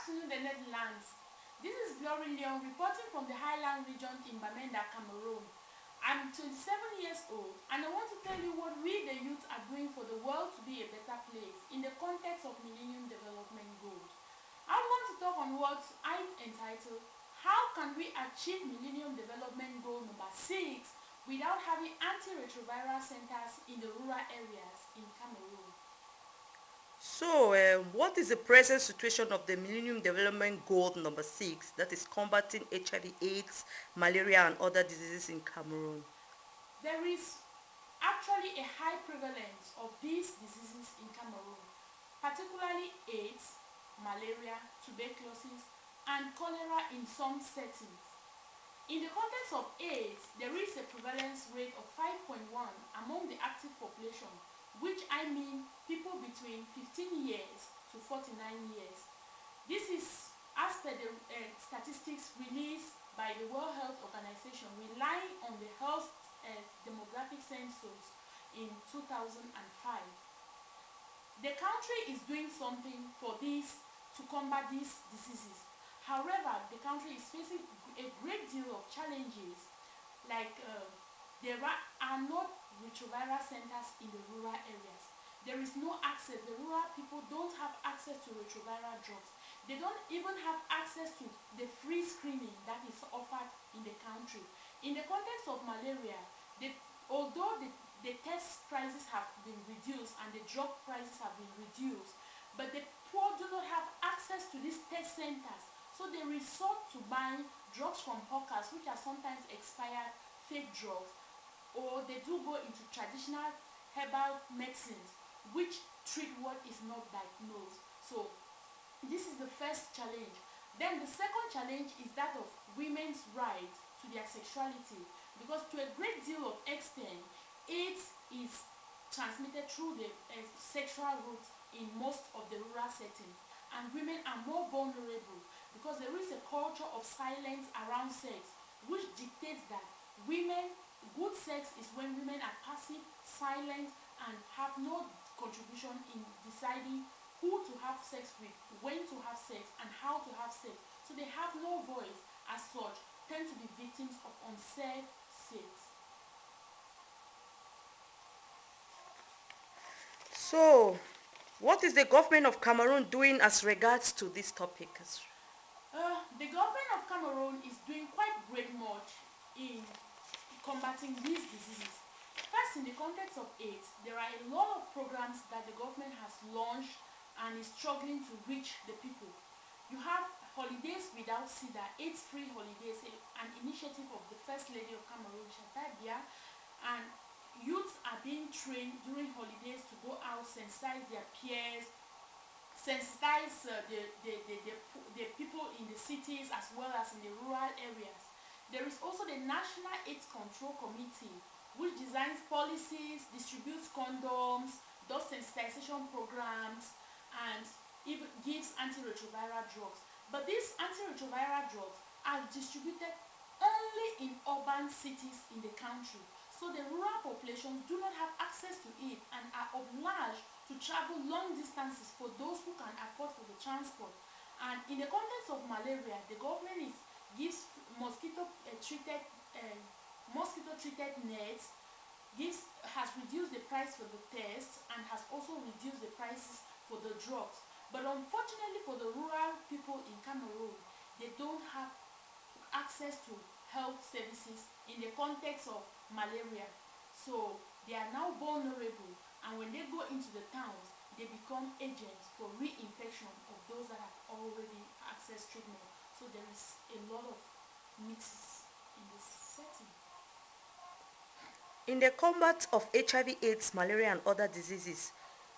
afternoon, the Netherlands. This is Lueong reporting from the Highland region in Bamenda, Cameroon. I'm 27 years old and I want to tell you what we the youth are doing for the world to be a better place in the context of Millennium Development Goal. I want to talk on what I entitled, How Can We Achieve Millennium Development Goal number 6 without having antiretroviral centers in the rural areas in Cameroon? So, what is the present situation of the Millennium Development Goal number 6, that is combating HIV/AIDS, malaria and other diseases in Cameroon? There is actually a high prevalence of these diseases in Cameroon, particularly AIDS, malaria, tuberculosis, and cholera in some settings. In the context of AIDS, there is a prevalence rate of 5.1 among the active population, which I mean people between 15 years to 49 years. This is as per the statistics released by the World Health Organization, relying on the health demographic census in 2005. The country is doing something for this to combat these diseases. However, the country is facing a great deal of challenges, like there are no retroviral centers in the rural areas. There is no access. The rural people don't have access to retroviral drugs. They don't even have access to the free screening that is offered in the country. In the context of malaria, although the test prices have been reduced and the drug prices have been reduced, but the poor do not have access to these test centers. So they resort to buying drugs from hawkers, which are sometimes expired fake drugs, or they do go into traditional herbal medicines, which treat what is not diagnosed. So this is the first challenge. Then the second challenge is that of women's right to their sexuality, because to a great deal of extent, AIDS is transmitted through the sexual route in most of the rural settings, and women are more vulnerable because there is a culture of silence around sex, which dictates that good sex is when women are passive, silent, and have no contribution in deciding who to have sex with, when to have sex, and how to have sex. So they have no voice, as such, tend to be victims of unsafe sex. So, what is the government of Cameroon doing as regards to this topic? The government of Cameroon is doing quite great much in combating these diseases. First, in the context of AIDS, there are a lot of programs that the government has launched and is struggling to reach the people. You have Holidays Without SIDA, AIDS-free holidays, an initiative of the First Lady of Cameroon, Shatabia, and youths are being trained during holidays to go out, sensitize their peers, sensitize the people in the cities as well as in the rural areas. There is also the National AIDS Control Committee, which designs policies, distributes condoms, does sensitization programs, and even gives antiretroviral drugs. But these antiretroviral drugs are distributed only in urban cities in the country. So the rural populations do not have access to it and are obliged to travel long distances for those who can afford for the transport. And in the context of malaria, the government gives mosquito-treated nets, has reduced the price for the tests, and has also reduced the prices for the drugs. But unfortunately for the rural people in Cameroon, they don't have access to health services in the context of malaria. So they are now vulnerable, and when they go into the towns, they become agents for reinfection of those that have already accessed treatment. So there is a lot of mixes in this setting. In the combat of HIV/AIDS, malaria and other diseases,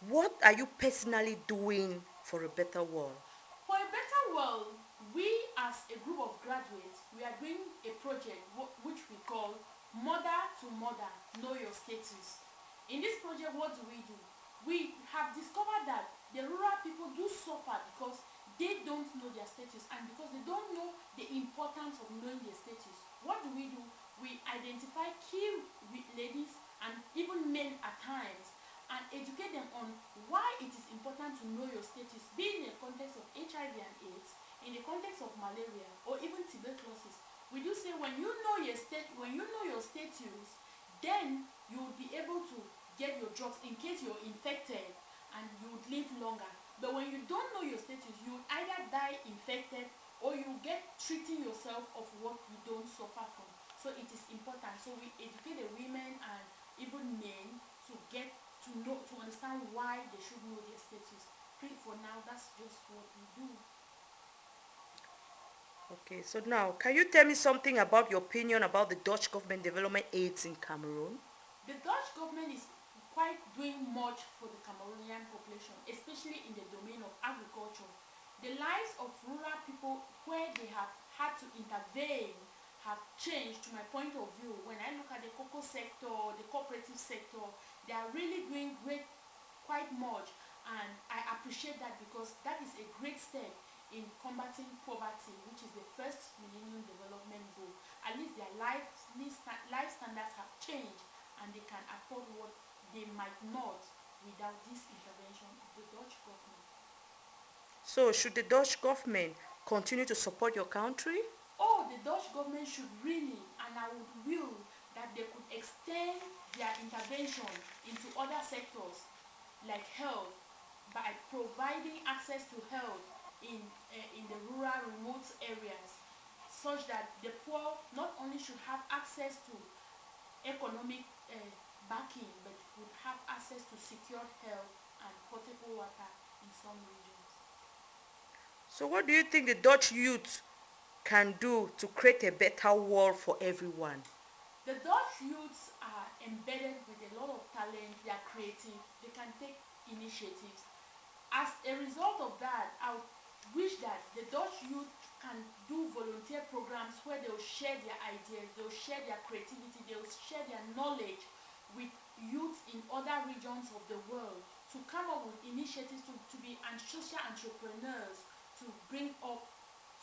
what are you personally doing for a better world? For a better world, we as a group of graduates, we are doing a project which we call Mother to Mother, Know Your Status. In this project, what do? We have discovered that the rural people do suffer because they don't know their status and because they don't know the importance of knowing their status. What do? We identify key ladies and even men at times and educate them on why it is important to know your status, be in the context of HIV and AIDS, of malaria or even tuberculosis, we do say when you know your status, then you will be able to get your drugs in case you're infected and you would live longer. But when you don't know your status, you would either die infected or you get treating yourself of what you don't suffer from. So it is important. So we educate the women and even men to get to know, to understand why they should know their status. For now, that's just what we do. Okay, so now, can you tell me something about your opinion about the Dutch government development aids in Cameroon? The Dutch government is quite doing much for the Cameroonian population, especially in the domain of agriculture. The lives of rural people where they have had to intervene have changed to my point of view. When I look at the cocoa sector, the cooperative sector, they are really doing quite much, and I appreciate that because that is a great step in combating poverty, which is the first Millennium Development Goal. At least their life standards have changed and they can afford what they might not without this intervention of the Dutch government. So, should the Dutch government continue to support your country? Oh, the Dutch government should really, and I would will that they could extend their intervention into other sectors like health by providing access to health in the rural remote areas, such that the poor not only should have access to economic backing but would have access to secure health and potable water in some regions. So, what do you think the Dutch youth can do to create a better world for everyone? The Dutch youths are embedded with a lot of talent, they are creative, they can take initiatives. As a result of that, I wish that the Dutch youth can do volunteer programs where they'll share their ideas, they'll share their creativity, they'll share their knowledge with youth in other regions of the world to come up with initiatives to be social entrepreneurs, to bring up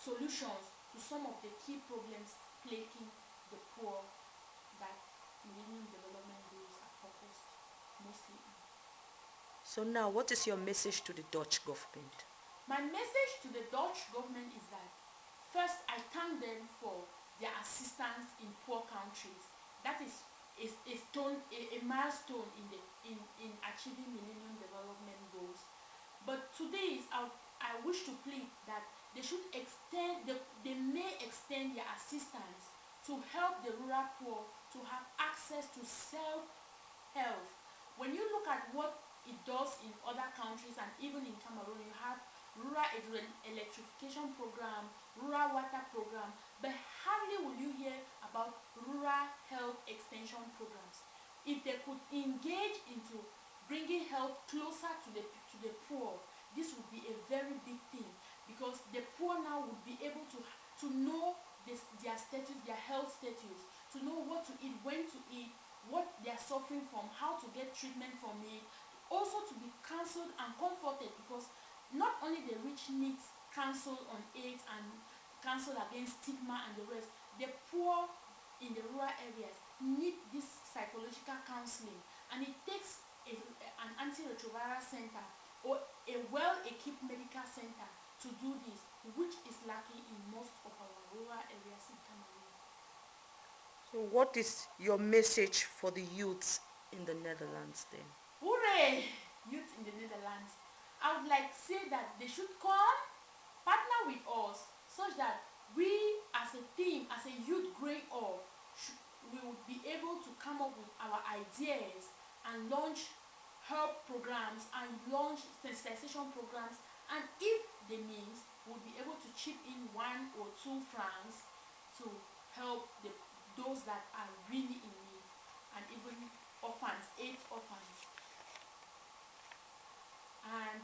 solutions to some of the key problems plaguing the poor that Millennium Development Goals are focused mostly on. So now, what is your message to the Dutch government? My message to the Dutch government is that first I thank them for their assistance in poor countries. That is a milestone in achieving Millennium Development Goals. But today I wish to plead that they may extend their assistance to help the rural poor to have access to self-help. When you look at what it does in other countries and even in Cameroon, you have rural electrification program, rural water program, but hardly will you hear about rural health extension programs. If they could engage into bringing health closer to the poor, this would be a very big thing, because the poor now would be able to know their status, their health status, to know what to eat, when to eat, what they are suffering from, how to get treatment from it, also to be counseled and comforted, because not only the rich need counsel on AIDS and counsel against stigma and the rest, the poor in the rural areas need this psychological counseling, and it takes an antiretroviral center or a well-equipped medical center to do this, which is lacking in most of our rural areas in Cameroon. So what is your message for the youths in the Netherlands then? Hooray! Youth in the Netherlands. I would like to say that they should come, partner with us, such that we as a team, as a youth growing up, we would be able to come up with our ideas and launch help programs and launch sensitization programs, and if the means, we'll be able to chip in 1 or 2 francs to help those that are really in need, and even orphans, 8 orphans. And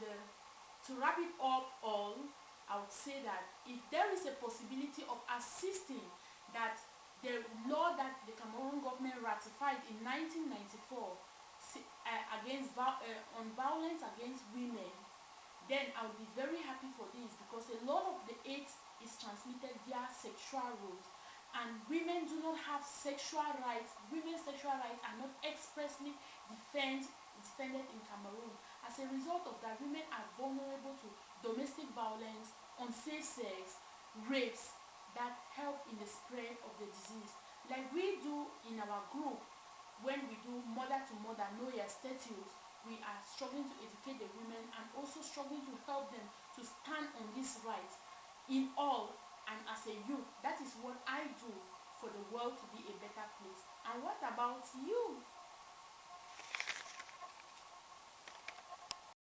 to wrap it up all, I would say that if there is a possibility of assisting that the law that the Cameroon government ratified in 1994 on violence against women, then I would be very happy for this, because a lot of the AIDS is transmitted via sexual routes, and women do not have sexual rights. Women's sexual rights are not expressly defended in Cameroon. As a result of that, women are vulnerable to domestic violence, unsafe sex, rapes that help in the spread of the disease. Like we do in our group, when we do mother to mother know your status, we are struggling to educate the women and also struggling to help them to stand on this right in all. And as a youth, that is what I do for the world to be a better place. And what about you?